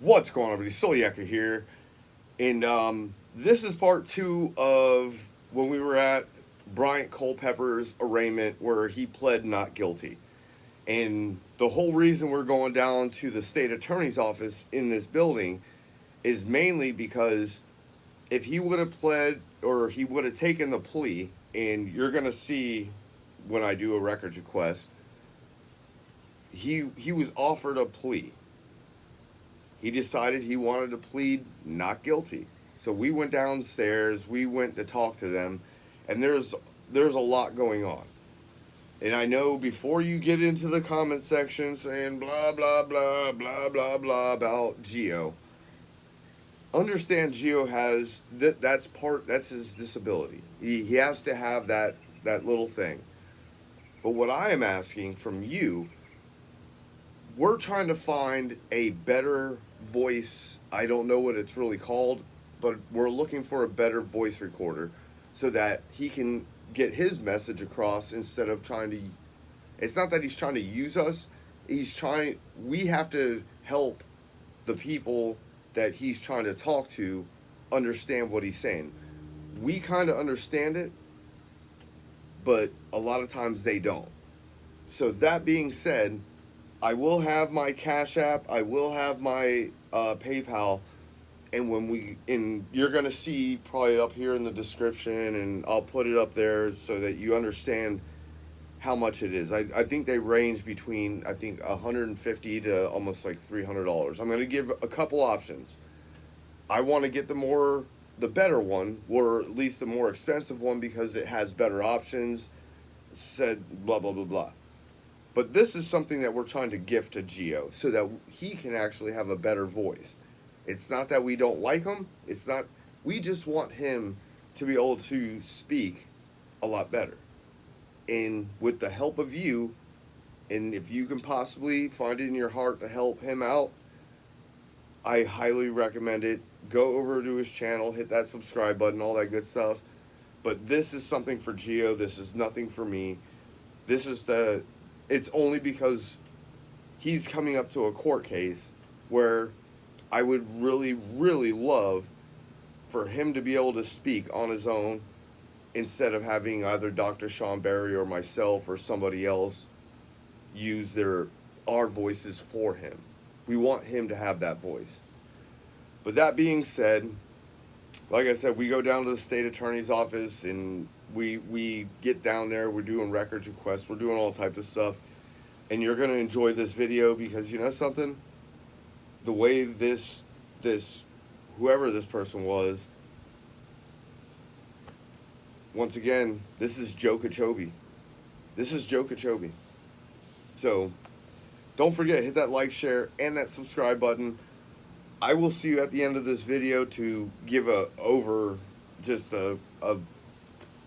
What's going on, everybody? Celiac here. And this is part 2 of when we were at Bryant Culpepper's arraignment where he pled not guilty. And the whole reason we're going down to the state attorney's office in this building is mainly because if he would have pled or he would have taken the plea, and you're going to see when I do a records request, he was offered a plea. He decided he wanted to plead not guilty. So we went downstairs, we went to talk to them, and there's a lot going on. And I know before you get into the comment section saying blah, blah, blah, blah, blah, blah about Gio, understand Gio has, that's his disability. He has to have that little thing. But what I am asking from you, we're trying to find a better voice. I don't know what it's really called, but we're looking for a better voice recorder so that he can get his message across instead of trying to, it's not that he's trying to use us, we have to help the people that he's trying to talk to understand what he's saying. We kind of understand it, but a lot of times they don't. So that being said, I will have my Cash App, I will have my PayPal, and you're going to see probably up here in the description, and I'll put it up there so that you understand how much it is. I think they range between, I think, $150 to almost like $300. I'm going to give a couple options. I want to get the better one, or at least the more expensive one, because it has better options, said blah, blah, blah, blah. But this is something that we're trying to gift to Gio so that he can actually have a better voice. It's not that we don't like him. We just want him to be able to speak a lot better. And with the help of you, and if you can possibly find it in your heart to help him out, I highly recommend it. Go over to his channel, hit that subscribe button, all that good stuff. But this is something for Gio. This is nothing for me. It's only because he's coming up to a court case where I would really, really love for him to be able to speak on his own instead of having either Dr. Sean Berry or myself or somebody else use our voices for him. We want him to have that voice. But that being said, like I said, we go down to the state attorney's office and we get down there, we're doing records requests, we're doing all types of stuff, and you're going to enjoy this video because you know something? The way whoever this person was, once again, this is Joe Kachobi. This is Joe Kachobi. So, don't forget, hit that like, share, and that subscribe button. I will see you at the end of this video to give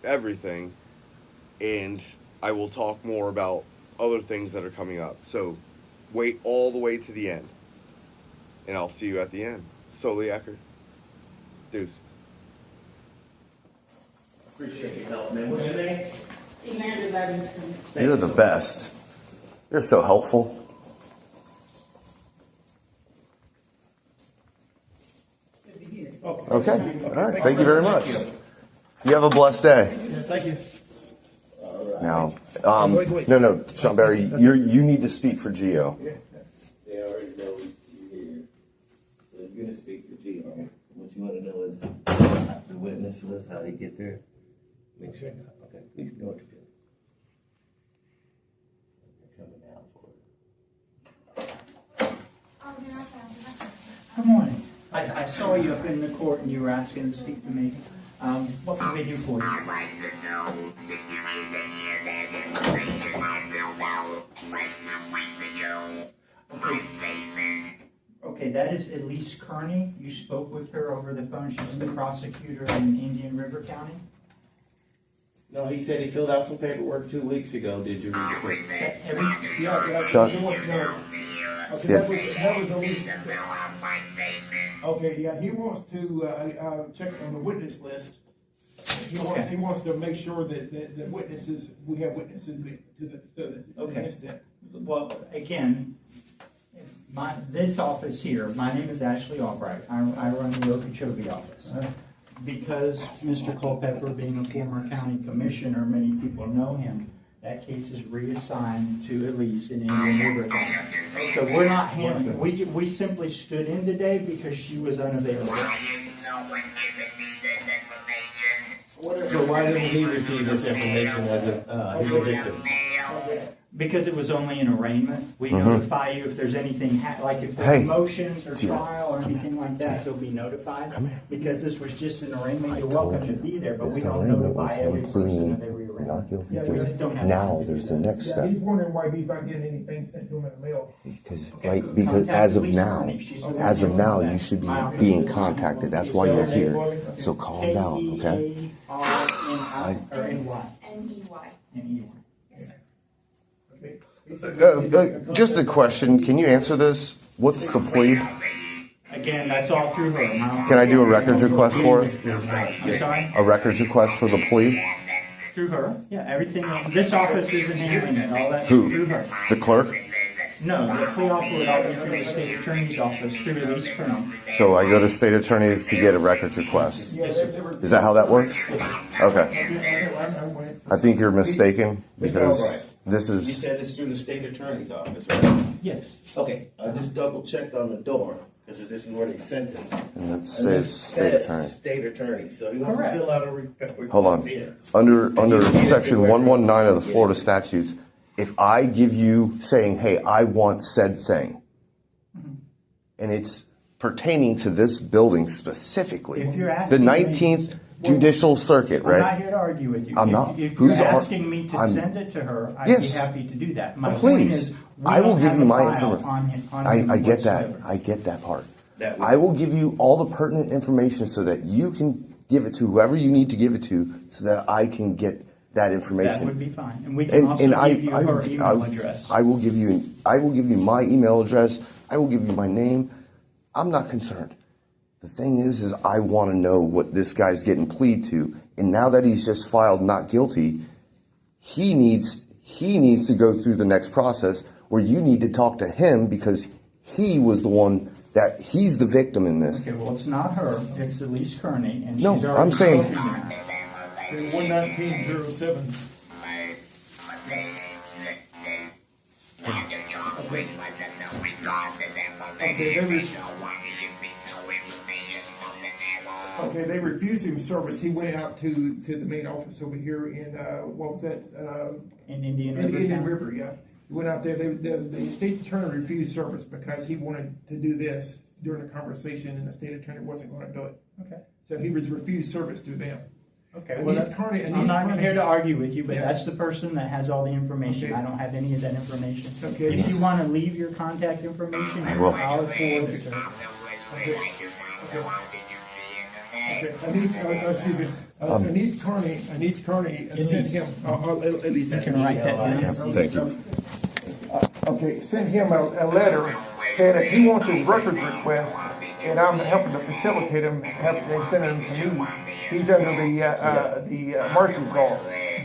everything, and I will talk more about other things that are coming up. So wait all the way to the end, and I'll see you at the end. Celiac, deuces. Appreciate your help, man. What's your name? Amanda Livingston. You're the best. You're so helpful. Okay. All right. Thank you very much. You have a blessed day. Thank you. Now, no, Sean Barry, you need to speak for Gio. They already know you're here. So you're going to speak for Gio. What you want to know is the witness list, how they get there. Make sure. Okay, please go to jail. They're coming out for it. Good morning. I saw you up in the court and you were asking to speak to me. What can we do for you? I'd like to know if there is any of that information I filled out like a week ago. My statement. Okay, that is Elise Kearney. You spoke with her over the phone. She's the prosecutor in Indian River County. No, he said he filled out some paperwork 2 weeks ago. Did you read it? Sean? He wants to know. Okay, that was the least. Okay, yeah, he wants to check on the witness list. He wants to make sure that we have witnesses to the Okay. incident. Well, again, This office here, my name is Ashley Albright. I run the Okeechobee office. Because Mr. Culpepper, being a former county commissioner, many people know him, that case is reassigned to Elise in Indian River County. So we're not handling, we simply stood in today because she was unavailable. So why didn't he receive this information as a victim? Because it was only an arraignment, we notify you if there's anything, like if there's motions or trial or anything like that, you'll be notified. Because this was just an arraignment, you're welcome to be there, but we don't notify every person of every arraignment. Yeah, we just don't have Now time. there's the next Yeah, step. he's wondering why he's not getting anything sent to him in the mail. Because Contact as of Elise now, Kearney. She's the one you that should be my office being is contacted. That's why you're here. So calm down, okay? K-E-A-R-N-I. N-E-Y. N-E-Y. Yes, sir. Okay. Just a question. Can you answer this? What's the plea? Again, that's all through her. Can I do a records request for it? I'm sorry? A records request for the plea? Through her. Yeah, everything, this office isn't handling it, all that's Who? through her. The clerk? No, the plea offer would all be through the state attorney's office, through Elise Kearney. So I go to state attorneys to get a records request. Is that how that works? Okay. I think you're mistaken because this You is, said it's through the state attorney's office, right? Yes. Okay, I just double checked on the door, because this is where they sent us. and it And says it state says attorney. State attorney, so he wants to Correct. fill out a request. Hold on. here. Under section 119 of the Florida statutes, if I give you saying, hey, I want said thing, and it's pertaining to this building specifically, If you're the asking me- 19th Judicial Circuit, I'm not right? here to argue with you. I'm not. If Who's you're ar- asking me to I'm- send it to her, I'd be Yes. happy to do that. My point Please, is, we I will don't give have you a my file information. on I him get that. whatsoever. I get that part. That would- I will give you all the pertinent information so that you can give it to whoever you need to give it to so that I can get that information. That would be fine. And we can also give you her email address. I will give you my email address. I will give you my name. I'm not concerned. The thing is I want to know what this guy's getting plead to. And now that he's just filed not guilty, he needs to go through the next process where you need to talk to him because he was the one that he's the victim in this. Okay, well, it's not her, it's Elise Kearney, and she's No, already I'm saying- spoken to me. 11907. Okay, they refused him service. He went out to the main office over here in, what was that? In Indian In River. Indian County? River, yeah. He went out there, the state's attorney refused service because he wanted to do this during a conversation and the state attorney wasn't gonna do it. Okay. So he was refused service to them. Okay, And well, he's that- Kearney- and I'm he's not Kearney- here to argue with you, but Yeah. that's the person that has all the information. Okay. I don't have any of that information. Okay. If you want to leave your contact information, I will. I'll forward it to her. Okay, Anise Kearney sent him, at least. You can write that down. Thank you. Okay, sent him a letter saying that he wants his records request, and I'm helping to facilitate him, they sent him to me. He's under the Marcy's law.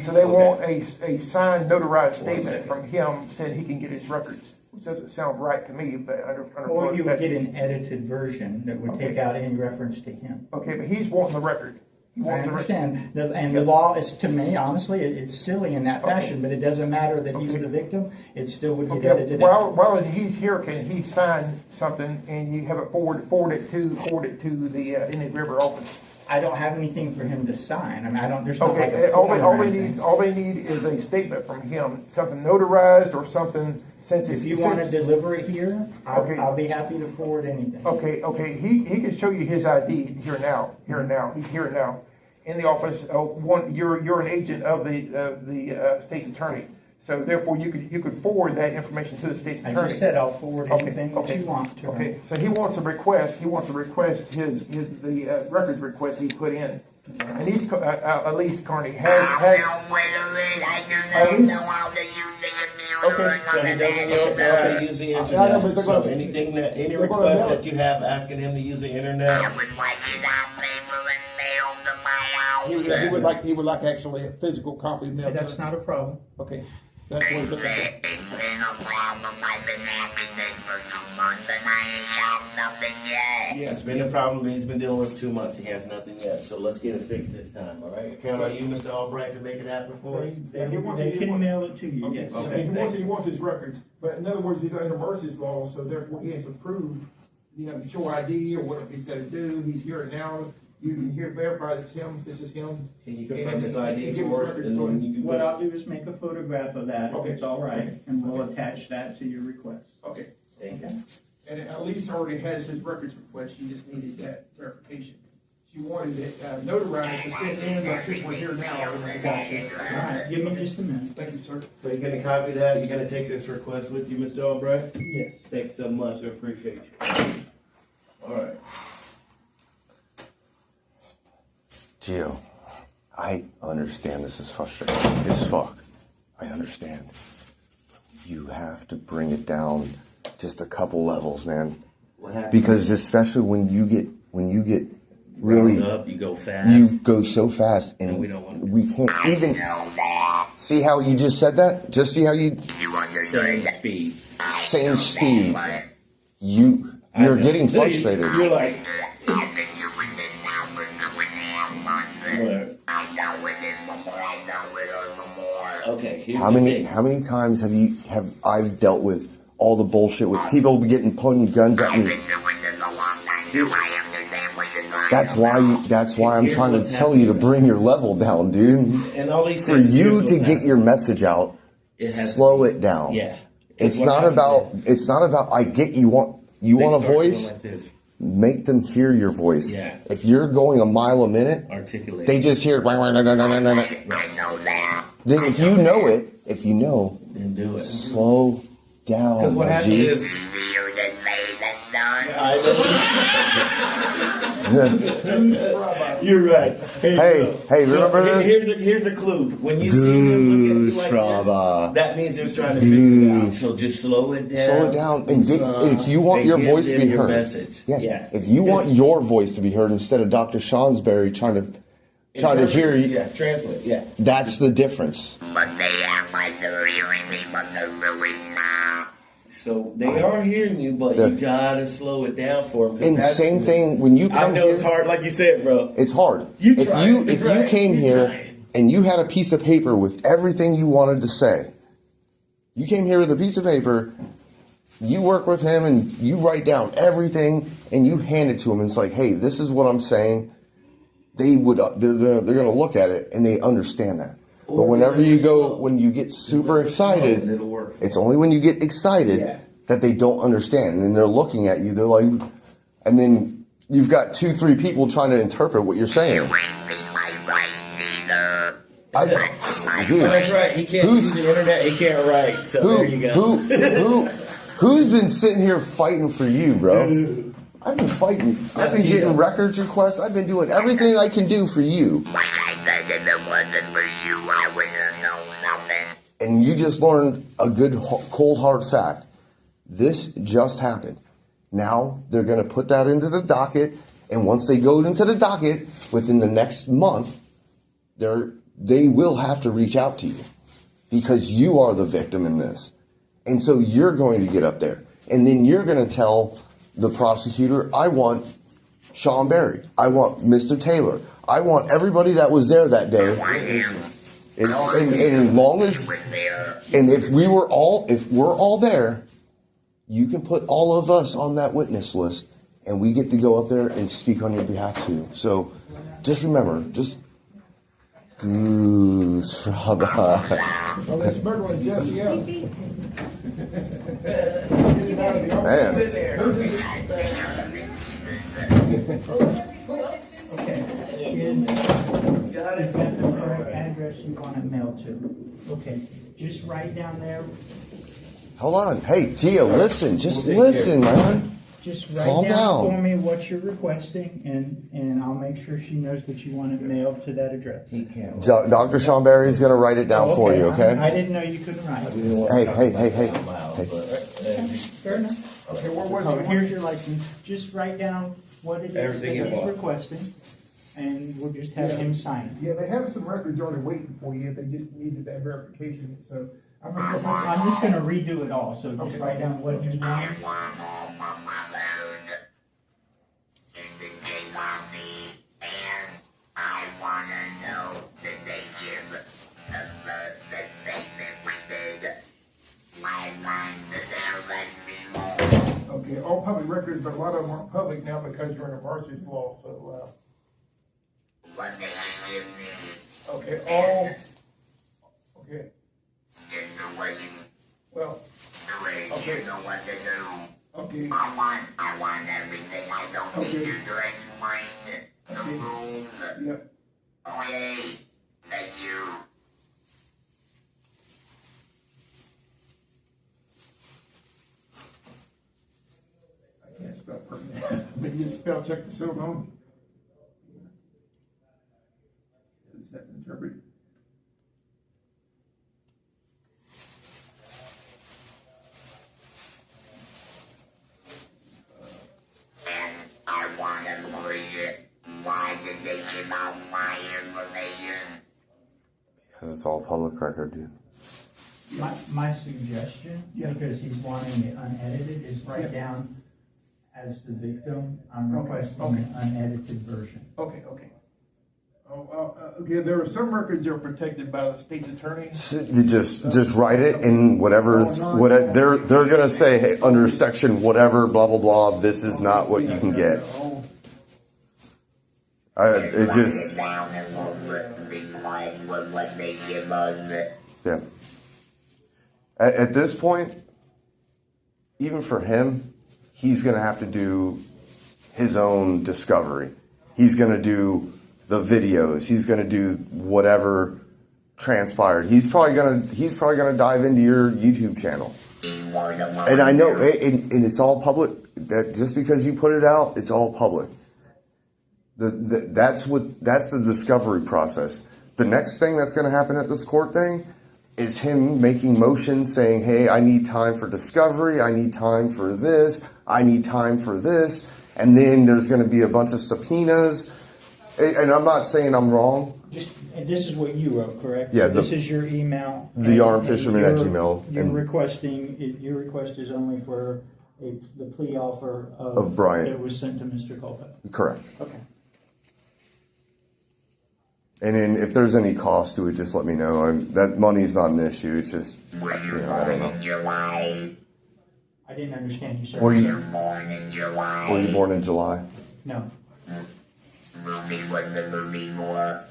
So they want a signed notarized statement from him saying he can get his records, which doesn't sound right to me, but under Or you would get statute. an edited version that would take Okay. out any reference to him. Okay, but he's wanting the record. He I wants the record. understand, and the law is, to me, honestly, it's silly in that fashion, but it doesn't matter that he's Okay. the victim, it still would get Okay, edited out. while he's here, can he sign something and you have it forward it to the Indian River office? I don't have anything for him to sign, I mean, there's not like Okay, a form or all anything. they need is a statement from him, something notarized or something, since it's. If you want to deliver it here, Okay. I'll be happy to forward anything. Okay, he can show you his ID here now, he's here now, in the office, you're an agent of the state's attorney, so therefore you could forward that information to the state's I attorney. just said I'll forward Okay, anything that okay, you want to him. Okay, so he wants to request the records request he put in. And he's, Elise Kearney has, Okay, so he doesn't know how to use the I know, but internet. they're So gonna- anything that, any they're gonna request mail it. that you have asking him to use the internet, he would like actually a physical copy Hey, mailed to that's him. not a problem. Okay, that's what he's looking for. It's been a problem. I've been having this for some months. nothing yet. Yeah, it's been a problem that he's been dealing with for 2 months. He has nothing yet. So let's get it fixed this time, all right? Count on you, Mr. Albright, to make it happen for us. They can mail it to you, Okay, yes. Okay. he wants his records, but in other words, he's under Mercy's law, so therefore he has to prove, show ID or whatever he's gotta do, he's here now, you can verify that's him, this is him. Can you confirm his ID And give for us us? records And to then him. you can What I'll do is make a photograph of that, if Okay. it's all right, and we'll attach that to your request. Okay, Thank you. Okay? and Elise already has his records request, she just needed that verification. She wanted it notarized to send in, but since we're here now, we're gonna Gotcha. All right, give me just a minute. Thank you, sir. So you're gonna copy that? You're gonna take this request with you, Mr. Albright? Yes. Thanks so much. I appreciate you. All right. Gio, I understand this is frustrating as fuck. I understand. You have to bring it down just a couple levels, man. What happened? Because especially when you get really, Round up, you go fast. you go so fast, and And we don't want to- we can't even see how you just said that. Just see how you Same speed. same speed. You're getting frustrated. You're like, I've been doing this now for 2.5 months. what? I know it is before I know it or more. Okay, here's How the many thing. how many times have I've dealt with all the bullshit with people getting pointing guns at I've me? been doing this a long time, so I understand what you're going That's why I'm Here's trying to what's tell you to happening. bring your level down, dude. And all he said For is, here's you what's to get happening. your message out, It has to slow be- it down. Yeah. It's What not happens about I get you want is they a start doing voice, like this. make them hear your voice. Yeah. If you're going a mile a minute, Articulate. they just hear I know that. then if you know it, Then do it. slow down. Because what my happens G. is, Easier than made and done. You're right. Hey, remember this? Here's a clue. When you see them look at you Goose like fraba. this, that means they're trying to figure it out. Goose. So just slow it down. Slow it down and get. If you want your give voice to them be your heard, message. yeah. If you want your voice to be heard instead of Dr. Shawnsberry trying to hear you, Yeah, translate. Yeah. that's the difference. But they act like they're hearing me, but they're really not. So they are hearing you, but you gotta slow it down for them. And same thing when you I come know here. it's hard, like you said, bro. It's hard. You if tried. you You if you tried. came You here tried. and you had a piece of paper with everything you wanted to say, you came here with a piece of paper. You work with him and you write down everything and you hand it to him. And it's like, hey, this is what I'm saying. They're gonna look at it and they understand that. But Or whenever you go, slow. when you get super And excited, it'll work. it's only when you get excited Yeah. that they don't understand. And then they're looking at you. They're like, and then you've got 2-3 people trying to interpret what you're saying. Ain't my right neither. Dude, That's right. He can't use the internet. He can't write. So there you go. who's been sitting here fighting for you, bro? I've been fighting. I've been getting records requests. I've been doing everything I can do for you. Like I said, if it wasn't for you, I wouldn't have known nothing. And you just learned a good, cold, hard fact. This just happened. Now they're going to put that into the docket. And once they go into the docket, within the next month, they will have to reach out to you because you are the victim in this. And so you're going to get up there. And then you're going to tell the prosecutor, I want Sean Berry. I want Mr. Taylor. I want everybody that was there that day. And as long as, and if we're all there, you can put all of us on that witness list and we get to go up there and speak on your behalf too. So just remember, just goose fraba. Well, let's murder one Jesse out. Okay. Is that the correct address you want it mailed to? Okay, just write down there, Hold on. Hey, Gio, listen. Just listen, man. just write Calm down down. for me what you're requesting, and I'll make sure she knows that you want it mailed to that address. He can't. Dr. Sean Berry is going to write it down for you, okay? I didn't know you couldn't write. Hey. Fair enough. Okay, where was Oh, it? here's your license. Just write down what it is that Everything you he's want. requesting, and we'll just have him sign it. Yeah, they have some records already waiting for you. They just needed that verification. So I'm gonna go I'm just gonna redo it all, so just write down what you want. One home on my own. Okay, all public records, but a lot of them aren't public now because you're under Marcy's law, so, What they give me, okay, all, okay, you know what you well, do it, Okay. you know what to do. okay, I want everything. I don't need Okay. you to explain the Okay. rules. yep. Okay, thank you. I can't spell permanent. Maybe you spell check the cell phone. Is that interpreted? And I want to know why did they give out my information? Because it's all public record, dude. My suggestion, Yeah. because he's wanting it unedited, is write Yeah. down as the victim, I'm Okay, requesting okay. an unedited version. Okay, okay. Okay, there are some records that are protected by the state's attorney. You just write it in whatever's they're gonna say, hey, under section whatever, blah blah blah. This is not what you can get. Oh, It just Down and we'll be quiet with what they give us. yeah. At this point, even for him, he's gonna have to do his own discovery. He's gonna do the videos. He's gonna do whatever transpired. He's probably gonna dive into your YouTube channel. And I know, and it's all public. That just because you put it out, it's all public. That's the discovery process. The next thing that's going to happen at this court thing is him making motions saying, "Hey, I need time for discovery. I need time for this. I need time for this." And then there's going to be a bunch of subpoenas. And I'm not saying I'm wrong. And this is what you wrote, correct? Yeah, This is your email. The armfisherman@gmail. You're And- requesting, your request is only for the plea offer Of Bryant. that was sent to Mr. Culpepper. Correct. Okay. And then if there's any cost to it, just let me know. That money's not an issue. It's just, Were you I don't born know. in July? I didn't understand you, sir. Were Were you you born in July? were you born in July? No. Movie was the movie more.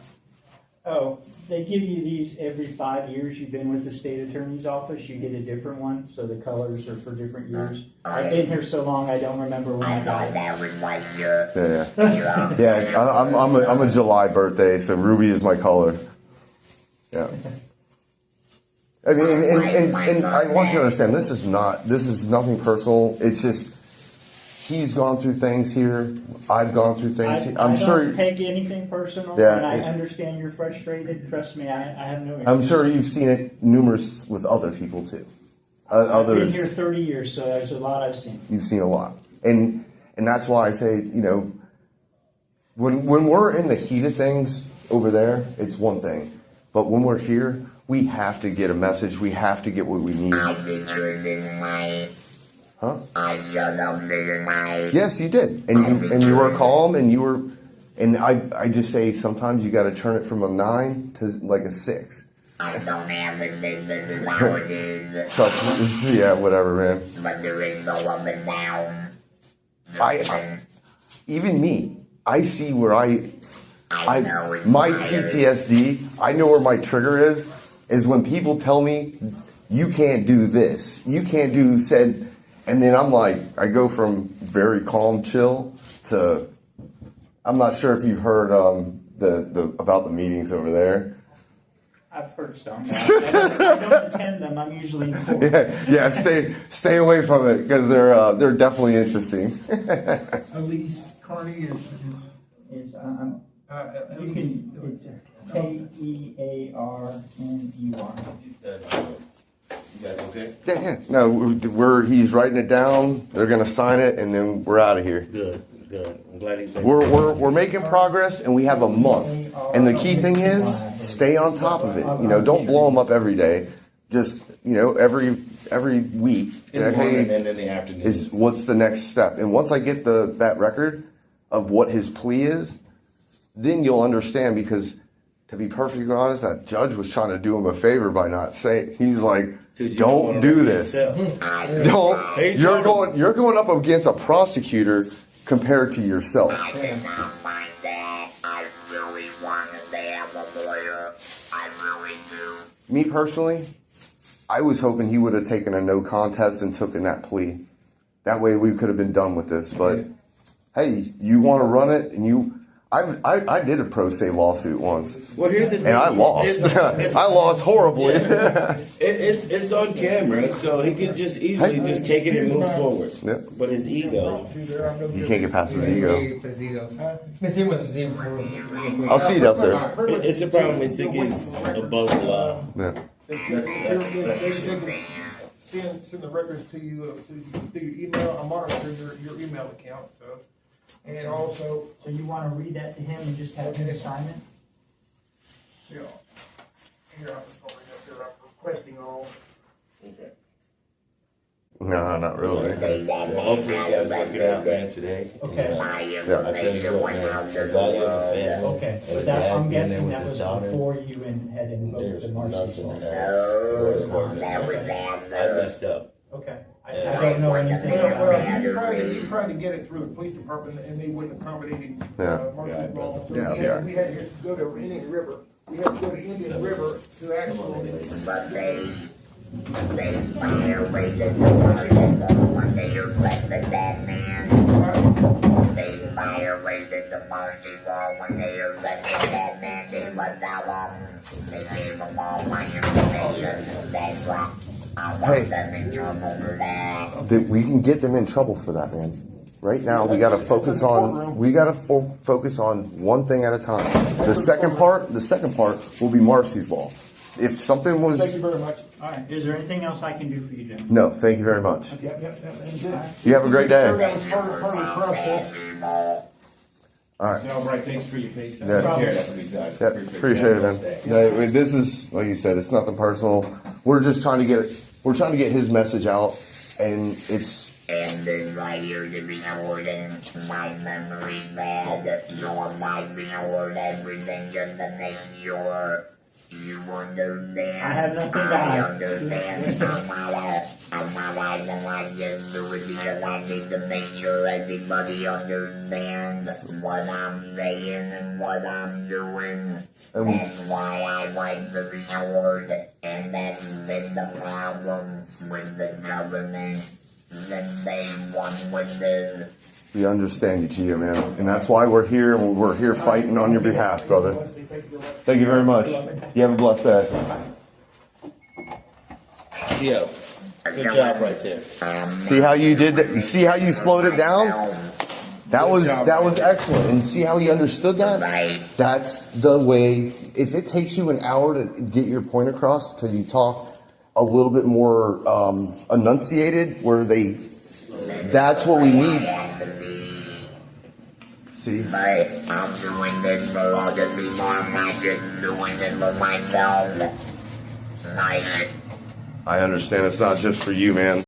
Oh, they give you these every 5 years you've been with the state attorney's office. You get a different one, so the colors are for different years. I've been here so long, I don't remember when I I got thought it. that was like your. Yeah. Yeah, I'm a July birthday, so ruby is my color. Yeah. I mean, and I want you to understand, this is nothing personal. It's just he's gone through things here. I've gone through things. I sure. don't take anything personal, Yeah, and I it- understand you're frustrated. Trust me, I have no. I'm sure you've seen it numerous with other people too. I've been Others. here 30 years, so there's a lot I've seen. You've seen a lot, and that's why I say, when we're in the heat of things over there, it's one thing, but when we're here, we have to get a message. We have to get what we need. I did good in my. Huh? I shut up in my. Yes, you did, and you were calm, and you were, and I just say sometimes you got to turn it from a 9 to like a 6. I don't have anything nowadays. Trust me, yeah, whatever, man. But there is no up and down. Even me, I see where I know it's my tired. PTSD, I know where my trigger is when people tell me, you can't do this, you can't do said, and then I'm like, I go from very calm, chill to, I'm not sure if you've heard the about the meetings over there. I've heard some. I don't attend them. I'm usually in court. Yeah, stay away from it because they're definitely interesting. Elise Carney is It's, you Elise. can, it's Kearney. You guys okay? Yeah. No, he's writing it down. They're gonna sign it, and then we're out of here. Good. I'm glad he's. We're making progress, and we have a month. And the key thing is, stay on top of it. Don't blow them up every day. Just every week. In the morning Hey, and in the afternoon. is what's the next step? And once I get that record of what his plea is, then you'll understand. Because to be perfectly honest, that judge was trying to do him a favor by not saying. He's like, 'Cause you Don't wanna do wreck this. yourself. Don't. Hey, You're going up against a prosecutor compared to yourself. I did not mind that. I really wanted to have a lawyer. I really do. Me personally, I was hoping he would have taken a no contest and taken that plea. That way we could have been done with this. But hey, you want to run it, and I did a pro se lawsuit once, Well, here's the thing. and I lost. I lost horribly. It's on camera, so he could just easily just take it and move forward. Yeah. But his ego. You can't get past his ego. I'll I'll see you downstairs. It's a problem. I think he's above the law. Yeah. Send the records to you through your email. I'm monitoring your email account, so. And also, So you want to read that to him and just have him sign it? yeah, here, I'm just going up here, I'm requesting all. Okay. No, not really. Well, hopefully you guys work it out, man, today. Okay. Yeah. I tell you what, man, the value of the family. Okay, and but the that, dad I'm being there guessing with that his was daughter, before you had invoked There's the Marcy's nothing law. in that. No, never that. I messed up. Okay, I don't know anything about Well, that. you tried to get it through the police department and they wouldn't accommodate his, Yeah. Marcy's law. So Yeah, we had to go to Indian River. We had to go to Indian River to actually. But they violated the martial law when they arrested that man. They violated the martial law when they arrested that man. They let they gave them all my information. That's why I want them in trouble for that. That we can get them in trouble for that, man. Right now, we got to focus on focus on one thing at a time. The second part will be Marcy's law. If something Thank you was very much. All right, is there anything else I can do for you, Jim? no, thank you very much. Yep, that's it. You have a great day. That was part of the process. All right. All right, thanks for your patience. Yeah. Take care of these guys. Yeah, appreciate it, man. No, this is like you said, it's nothing personal. We're just trying to get his message out, and it's. And then right here to be holding my memory bad. Your might be holding everything just to make sure you understand. I have nothing to I hide. understand. I'm not like just do it because I need to make sure everybody understands what I'm saying and what I'm doing. That's why I like the reward, and that's been the problem with the government. Then they won with this. We understand you, Gio, man, and that's why we're here. We're here fighting on your behalf, brother. Thank you very much. You have a blessed day. Gio, good job right there. See how you did that? You see how you slowed it down? That was excellent. And see how he understood that? Right. That's the way. If it takes you an hour to get your point across, because you talk a little bit more enunciated, that's what we need. See? But I'm doing this for other people. I'm not just doing it for myself. Like, I understand it's not just for you, man.